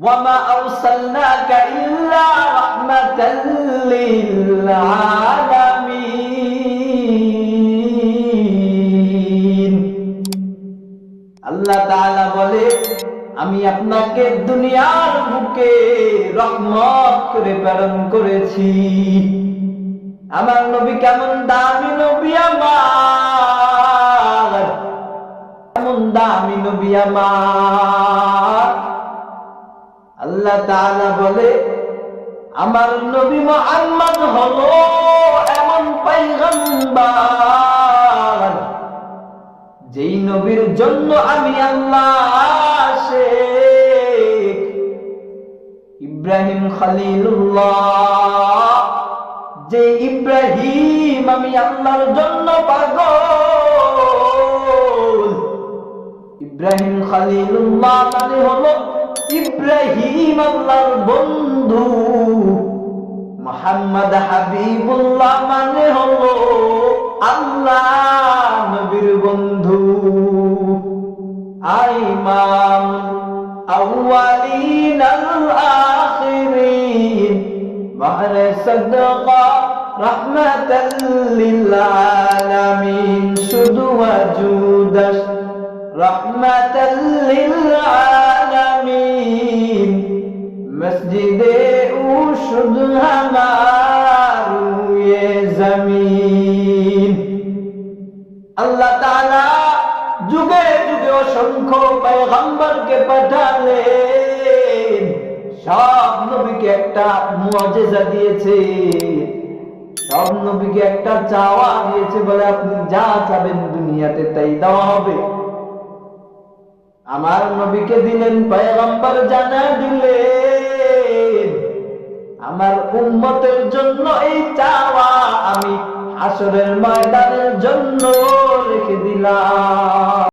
وما أرسلناك إلا رحمة للعالمين আল্লাহ তাআলা বলে আমি আপনাকে দুনিয়ার বুকে রহমত করে প্রেরণ করেছি। আমার নবী কেমন দামি নবী আমার, কেমন দামি নবী আমার। আল্লাহ তাআলা বলে আমার নবী মুহাম্মদ হলো এমন পয়গম্বর যেই নবীর জন্য আমি আল্লাহ শেখ ইব্রাহিম খলিলুল্লাহ, যে ইব্রাহিম আমি আল্লাহর জন্য পাগল। ইব্রাহিম খলিলুল্লাহ মানে হলো ইব্রাহিম আল্লাহর বন্ধু, মুহাম্মদ হাবিবুল্লাহ মানে হলো আল্লাহ নবীর বন্ধু। ইমাম আউয়ালিন আল আখিরিন বাহরে সাদকা রাহমাতাল লিল আলামিন, শুধু ওয়াজুদাস রাহমাতাল লিল আলামিন, মসজিদে উশুদ হামারু ये जमीन। আল্লাহ তাআলা যুগে যুগে অসংখ্য পয়গম্বরকে পাঠালেন, সব নবীকে একটা মুআজিজা দিয়েছে, সব নবীকে একটা চাওয়া দিয়েছে, বলে আপনি যা চাবেন দুনিয়াতে তাই দেওয়া হবে। আমার নবীকে দিলেন পয়গম্বর জানা দিলেন আমার উম্মতের জন্য এই চাওয়া আমি হাসরের ময়দানের জন্য রেখে দিলাম।